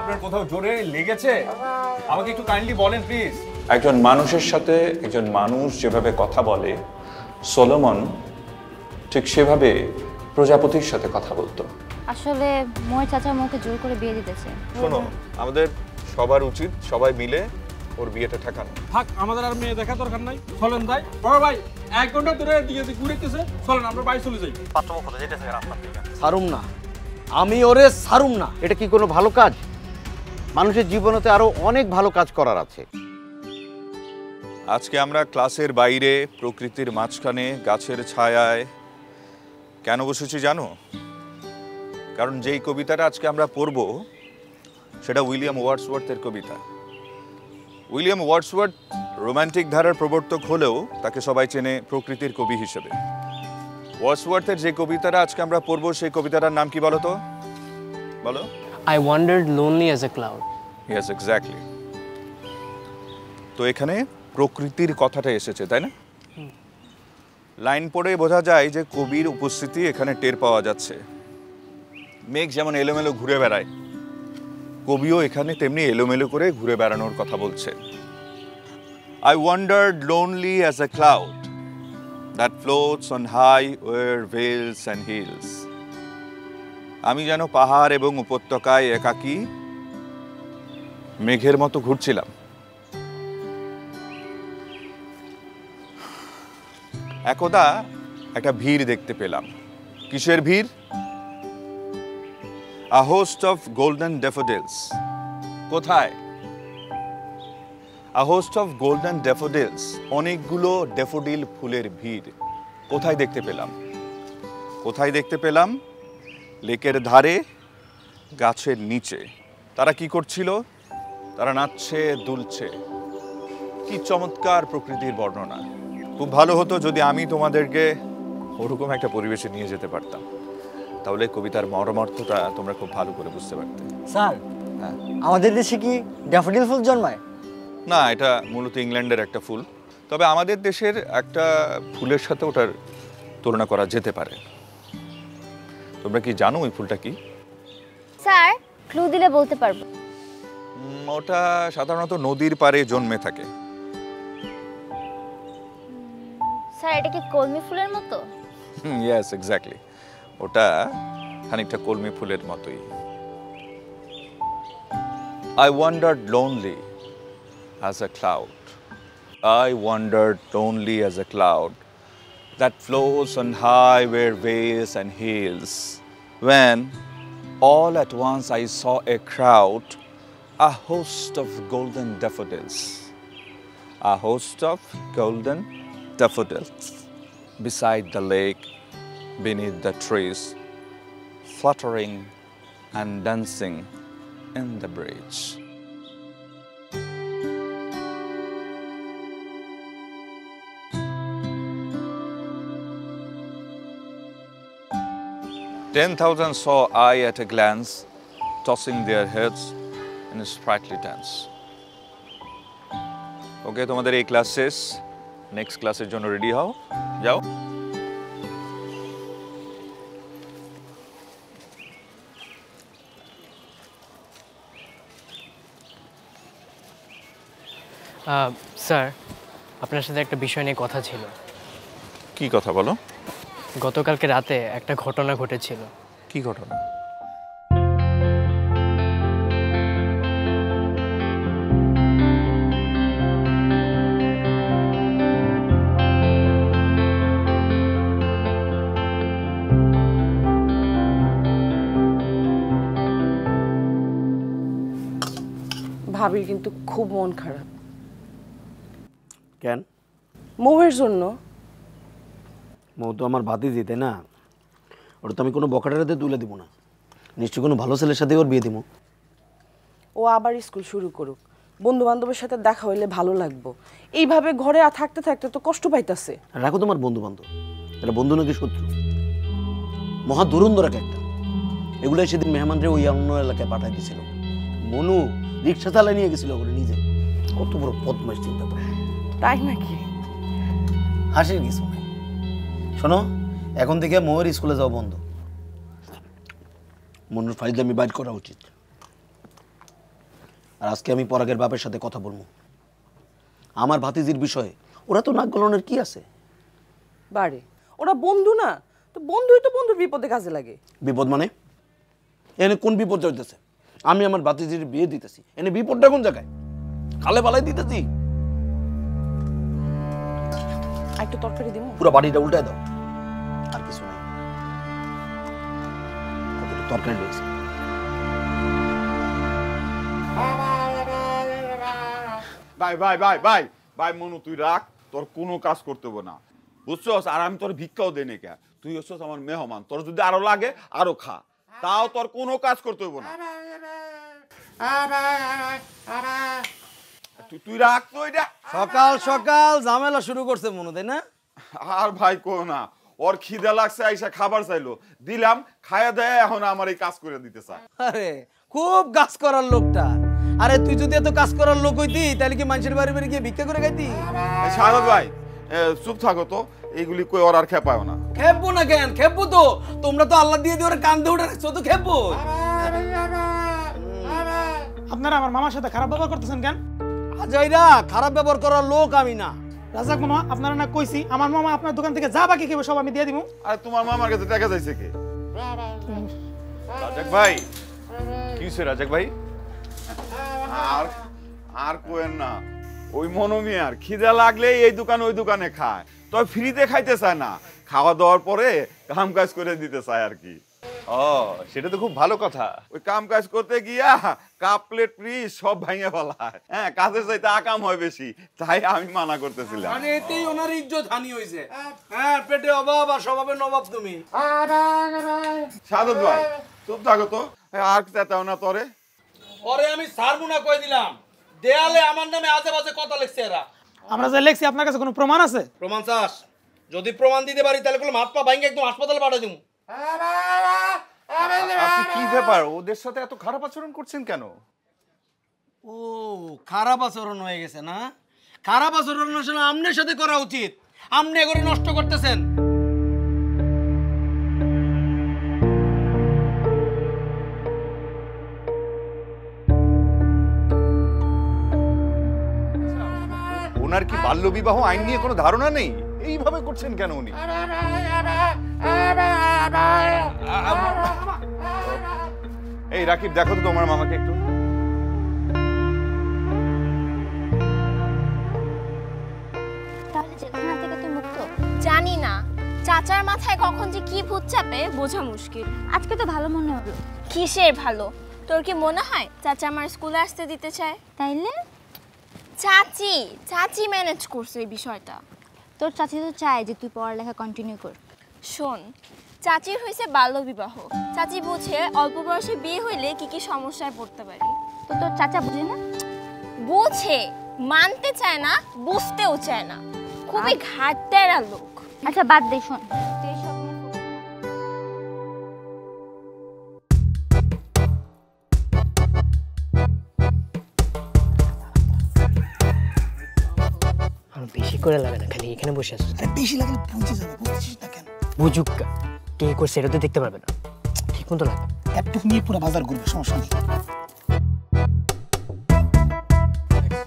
আপনার কোথাও জোরে লেগেছে? আমাকে একটু কাইন্ডলি বলেন প্লিজ। একজন মানুষের সাথে একজন মানুষ যেভাবে কথা বলে, সলোমন ঠিক সেভাবে প্রজাপতির সাথে কথা বলতো। আসলে মোয়ের চাচা মোকে জোর করে বিয়ে দিতেছে। শোনো, আমাদের সবার উচিত সবাই মিলে ওর বিয়েটা ঠেকানো। থাক, আমাদের আর মেয়ে দেখা দরকার নাই, চলেন যাই। বড় ভাই 1 ঘন্টা ধরে দিকে ঘুরেতেছে, চলেন আমরা বাড়ি চলে যাই। পাত্রপক্ষ কোথায় যেতেছে রাস্তা থেকে? ছাড়ুম না, আমি ওরে ছাড়ুম না। এটা কি কোনো ভালো কাজ? মানুষের জীবনেতে আরো অনেক ভালো কাজ করার আছে। আজকে আমরা ক্লাসের বাইরে প্রকৃতির মাঝখানে গাছের ছায়ায় কেন বসেছি জানো? কারণ যেই কবিতাটা আজকে আমরা পড়ব সেটা উইলিয়াম ওয়ার্ডসওয়ার্থের কবিতা। উইলিয়াম ওয়ার্ডসওয়ার্থ রোমান্টিক ধারার প্রবর্তক হলেও তাকে সবাই চেনে প্রকৃতির কবি হিসেবে। ওয়ার্ডসওয়ার্থের যে কবিতাটা আজকে আমরা পড়ব সেই কবিতাটার নাম কি বলো তো? বলো। I wandered lonely as a cloud. Yes, exactly. তো এখানে প্রকৃতির কথাটা এসেছে, তাই না? লাইন পড়ে বোঝা যায় যে কবির উপস্থিতি এখানে টের পাওয়া যাচ্ছে। মেঘ যেমন এলোমেলো ঘুরে বেড়ায়, কবিও এখানে তেমনি এলোমেলো করে ঘুরে বেড়ানোর কথা বলছে। I wandered lonely as a cloud that floats on high o'er vales and hills. আমি যেন পাহাড় এবং উপত্যকায় একাকী মেঘের মতো ঘুরছিলাম। একদা একটা ভিড় দেখতে পেলাম। কিসের ভিড়? A host of golden daffodils. কোথায়? A host of golden daffodils. অনেকগুলো ড্যাফোডিল ফুলের ভিড়। কোথায় দেখতে পেলাম? কোথায় দেখতে পেলাম? লেকের ধারে, গাছের নিচে। তারা কি করছিল? তারা নাচছে, দুলছে। কি চমৎকার প্রকৃতির বর্ণনা। খুব ভালো হতো যদি আমি তোমাদেরকে ওরকম একটা পরিবেশে নিয়ে যেতে পারতাম, তাহলে কবিতার মর্মার্থটা তোমরা খুব ভালো করে বুঝতে পারতে। স্যার, হ্যাঁ, আমাদের দেশে কি ড্যাফোডিল ফুল জন্মায়? না, এটা মূলত ইংল্যান্ডের একটা ফুল, তবে আমাদের দেশের একটা ফুলের সাথে ওটার তুলনা করা যেতে পারে। তোমরা কি জানো ওই ফুলটা কি? স্যার, ক্লু দিলে বলতে পারবো। ওটা সাধারণত নদীর পাড়ে জন্মে থাকে। স্যার, এটা কি কলমি ফুলের মতো? Yes, exactly. ওটা খানিকটা কলমি ফুলের মতোই। I wandered lonely as a cloud. I wandered lonely as a cloud that flows on high where vales and hills. When all at once I saw a crowd, a host of golden daffodils. A host of golden daffodils beside the lake, beneath the trees, fluttering and dancing in the breeze. "10,000 saw I at a glance, tossing their heads in a sprightly dance." ওকে, তোমাদের এই class শেষ। Next ক্লাসের জন্য ready হও, যাও। Sir, আপনার সাথে একটা বিষয় নিয়ে কথা ছিল। কি কথা বলো? গতকালকে রাতে একটা ঘটনা ঘটেছিল। কি ঘটনা? ভাবির কিন্তু খুব মন খারাপ। কেন? মৌয়ের জন্য। মৌ তো আমার ভাতিজি, তাই না? ওটা তো আমি কোনো বকাটাতে তুলে দিব না। নিশ্চয়ই কোনো ভালো ছেলের সাথে ওর বিয়ে দিব। ও আবার স্কুল শুরু করুক, বন্ধু বান্ধবের সাথে দেখা হইলে ভালো লাগবো। এইভাবে ঘরে থাকতে থাকতে তো কষ্ট পাইতাছে। রাখো তোমার বন্ধু বান্ধব, এটা বন্ধু নাকি শত্রু? মহা দুরন্দর একটা। এগুলোই সেদিন মেহমানদের ওই অন্য এলাকায় পাঠাই দিয়েছিল। মনু রিক্সা চালায় নিয়ে গেছিল ওরে নিজে। কত বড় বদমাইশ চিন্তা করে। তাই নাকি? হাসির কিছু নাই। শোনো, এখন থেকে মৌয়ের স্কুলে যাওয়া বন্ধ। মনুর ফাইজলামি বাইর করা উচিত। আর আজকে আমি পরাগের বাপের সাথে কথা বলবো। আমার ভাতিজির বিষয়ে ওরা তো নাক গলানোর কি আছে? বারে ওরা বন্ধু না, তো বন্ধুই তো বন্ধুর বিপদে কাজে লাগে। বিপদ মানে? এনে কোন বিপদ চলতেছে? আমি আমার ভাতিজির বিয়ে দিতেছি, এনে বিপদটা কোন জায়গায়? খালে পালাই দিতেছি। একটু তরকারি দিব? পুরো বাড়িটা উল্টায় দাও, আর কিছু নাই। কতটুকু তরকারি রয়েছে। ভাই ভাই ভাই ভাই ভাই মনু তুই রাখ, তোর কোনো কাজ করতে হবে না, বুঝছস? আর আমি তোর ভিক্ষাও দেই না, তুই হচ্ছস আমার মেহমান, তোর যদি আরো লাগে আরো খা, তাও তোর কোনো কাজ করতে হবে না। তুই রাখ তো এটা। সকাল সকাল ঝামেলা শুরু করছে মনে, তাই না? আর ভাই কো না, ওর খিদে লাগছে, আইসা খাবার চাইলো, দিলাম, খায়া দেয়, এখন আমার এই কাজ করে দিতে চায়। আরে খুব কাজ করার লোকটা। আরে তুই যদি এত কাজ করার লোক হইতি তাহলে কি মানুষের বাড়ি বাড়ি গিয়ে ভিক্ষা করে খাইতি? শাহাদ ভাই চুপ থাকো তো, এইগুলি কই ওর আর খেপায় না। খেপবো না কেন? খেপবো তো, তোমরা তো আল্লাহ দিয়ে দিয়ে ওরা কান্দে উঠে রাখছো, তো খেপবো। আপনারা আমার মামার সাথে খারাপ ব্যবহার করতেছেন কেন? আজাইরা খারাপ ব্যবহার করার লোক আমি না। রাজাক মামা, আপনারা না কইছি আমার মামা আপনার দোকান থেকে যা বাকি খাবে সব আমি দিয়ে দিব। আর তোমার মামার কাছে টাকা চাইছে কে? রাজাক ভাই কি হইছে রাজাক ভাই? আর আর কোয়েন না, ওই মনোমিয়ার খিদা লাগলে এই দোকান ওই দোকানে খায়, তবে ফ্রিতে খাইতে চায় না, খাওয়া দাওয়ার পরে কাম কাজ করে দিতে চায় আর কি। ও, সেটা তো খুব ভালো কথা। ওই কাম কাজ করতে গিয়া কাপ প্লেট ফ্রিজ সব ভাঙে ফেলায়। হ্যাঁ, কাজের চাইতে আকাম হয় বেশি, তাই আমি মানা করতেছিলাম। মানে এতেই ওনার ইজ্জত হানি হইছে। হ্যাঁ, পেটে অভাব আর স্বভাবে নবাব তুমি। সাদত ভাই চুপ থাকো তো, আর চেতাও না তোরে। পরে আমি ছাড়বো না কই দিলাম, দেয়ালে আমার নামে আজে বাজে কথা লিখছে এরা। আমরা যা লেখছি আপনার কাছে কোনো প্রমাণ আছে? প্রমাণ চাস? যদি প্রমাণ দিতে পারি তাহলে কোনো হাত পা ভাঙে একদম হাসপাতালে পাঠিয়ে দেবো। আপনি কি ব্যাপার, ওদের সাথে এত খারাপ আচরণ করছেন কেন? ও, খারাপ আচরণ হয়ে গেছে না? খারাপ আচরণ আসলে আমনের সাথে করা উচিত, আমনে করে নষ্ট করতেছেন। ওনার কি বাল্য বিবাহ আইন নিয়ে কোনো ধারণা নেই? এইভাবে করছেন কেন উনি? এই রাকিব, দেখো তো তোমার মামাকে একটু। তাহলে জেলখানা থেকে তুই মুক্ত? জানি না, চাচার মাথায় কখন যে কি ভূত চাপে বোঝা মুশকিল। আজকে তো ভালো মনে হলো। কিসের ভালো? তোর কি মনে হয় চাচা আমার স্কুলে আসতে দিতে চায়? তাইলে চাচি ম্যানেজ করছে এই বিষয়টা। তোর চাচি তো চায় যে তুই পড়ালেখা কন্টিনিউ কর। শোন, চাচির হয়েছে বাল্যবিবাহ, চাচি বুঝে অল্প বয়সে বিয়ে হইলে কি কি সমস্যায় পড়তে পারি। তো তোর চাচা বুঝে না? বুঝে, মানতে চায় না, বুঝতেও চায় না, খুবই ঘাটতেরা লোক। আচ্ছা বাদ দে, শোন তুই এসব নিয়ে আমার বেশি করে লাগে না, খালি এখানে বসে আছিস। আরে বেশি লাগলে বুঝে যাবে, বুঝছিস না কেন? বুঝুক কে করছে এটা তো দেখতে পারবে না, ঠিক মতো লাগে। একটু নিয়ে পুরো বাজার ঘুরবে, সমস্যা নেই।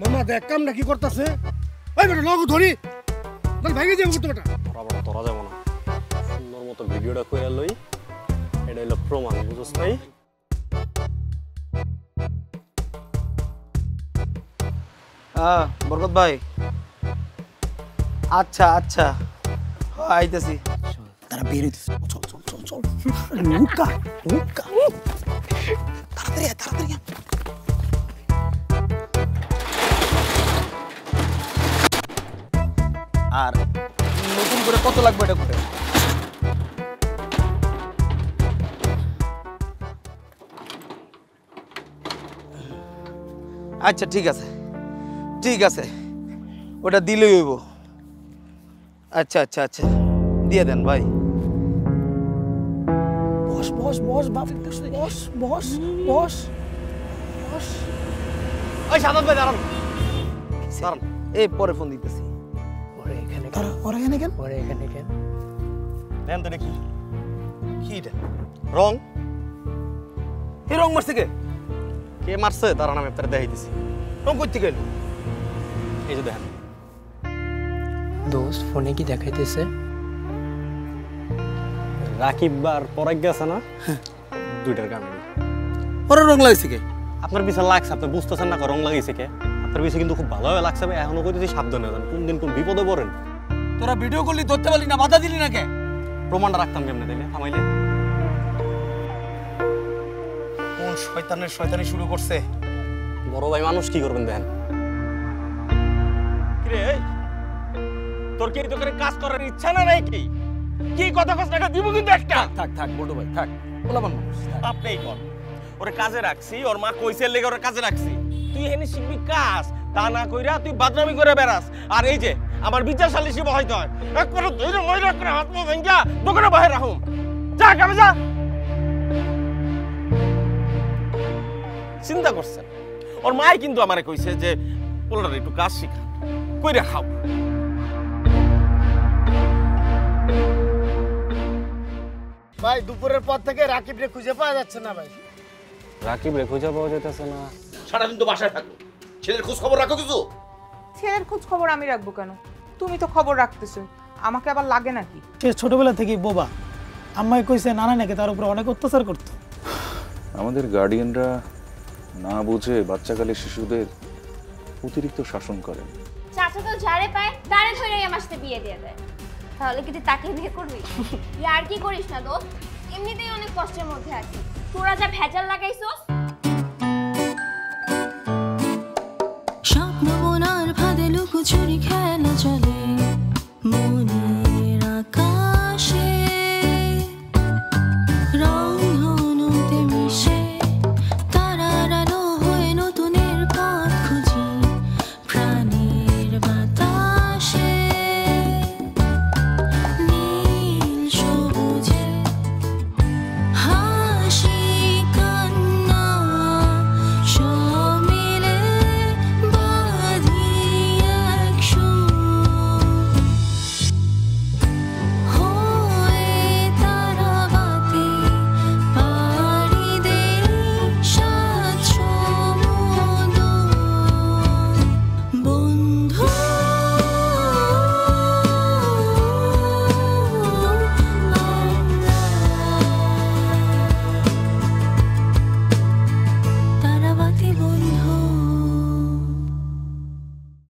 মামা দেখ কামটা কি করতেছে। ওই বেটা লগু ধরি, বল ভাঙে যাবো তো বেটা। তোরা যাবো না, সুন্দর মতো ভিডিওটা করে লই, এটা হলো প্রমাণ, বুঝছ নাই? বরকত ভাই, আচ্ছা আচ্ছা আইতেছি। তারা বের হইতেছে, চল চল চল চল, লুকা লুকা, তাড়াতাড়ি তাড়াতাড়ি। আর নতুন করে কত লাগবে এটা করে? আচ্ছা ঠিক আছে ঠিক আছে, ওটা দিলেই হইব। আচ্ছা আচ্ছা আচ্ছা, দিয়ে দেন ভাই। বস বস বস বাপ, বস বস বস বস বস। ওই সাদাত ভাই দাঁড়ান দাঁড়ান, এই পরে ফোন দিতেছি। ওরে এখানে তারা ওরা এখানে কেন? ওরে এখানে কেন? দেন তো দেখি কি এটা, রং? এই রং মারছে কে? কে মারছে তার নাম আপনারা দেখাইতেছি। কোন করতে গেল? এই যে দেখেন দোস্ত ফোনে কি দেখাইতেছে? রাকিব আর পরাগ আছে না, দুইটার কামিনী। ওরা রং লাগছে কে? আপনার পিছনে লাগছে, আপনি বুঝতেছেন না রং লাগাইছে কে? আপনার পিছনে কিন্তু খুব ভালোভাবে লাগছে ভাই, এখনো কইতেছি সাবধানে যান, কোন দিন কোন বিপদে পড়েন। তোরা ভিডিও করলি ধরতে পারলি না, বাধা দিলি না কে? প্রমাণটা রাখতাম কেমনে তাইলে থামাইলে? কোন শয়তানি শুরু করছে? বড় ভাই মানুষ কি করবেন দেখেন। কিরে এই তোর কি এই দোকানে কাজ করার ইচ্ছা না নাকি? কি কথা কস টাকা দিব কিন্তু একটা। থাক বড় ভাই থাক, বলাবান মানুষ। আপনিই কর, ওরে কাজে রাখছি, ওর মা কইছে লেগে ওরে কাজে রাখছি। তুই এখানে শিখবি কাজ, তা না কইরা তুই বাদনামি করে বেড়াস। আর এই যে আমার বিচার সালিশি বহাইতে হয়, একবারে ধরে ময়রা করে হাত পা ভাঙ্গা দোকানে বাইরে রাখুম। যা কামে যা। চিন্তা করছেন ওর মাই কিন্তু আমারে কইছে যে পোলারে একটু কাজ শিখা, কইরা খাও। ভাই দুপুরের পর থেকে রাকিবরে খুঁজে পাওয়া যাচ্ছে না ভাই। রাকিব রে খুঁজে পাওয়া যাইতেছে না। সারাদিন তো বাসায় থাকো, ছেলের খোঁজ খবর রাখো কিছু? ছেলের খোঁজ খবর আমি রাখবো কেন? তুমি তো খবর রাখতেছো, আমাকে আবার লাগে নাকি? সে ছোটবেলা থেকেই বোবা, আম্মাই কইছে নানা নাকি তার উপর অনেক অত্যাচার করতো। আমাদের গার্ডিয়ানরা না বুঝে বাচ্চাকালে শিশুদের অতিরিক্ত শাসন করেন। চাচা তো যারে পায় তারে ধরে আমার সাথে বিয়ে দিয়ে দেয়। তাহলে কি তুই তাকে বিয়ে করবি? আর কি করিস না দোস্ত, এমনিতেই অনেক কষ্টের মধ্যে আছি, তোরা যা ভেজাল লাগাইছস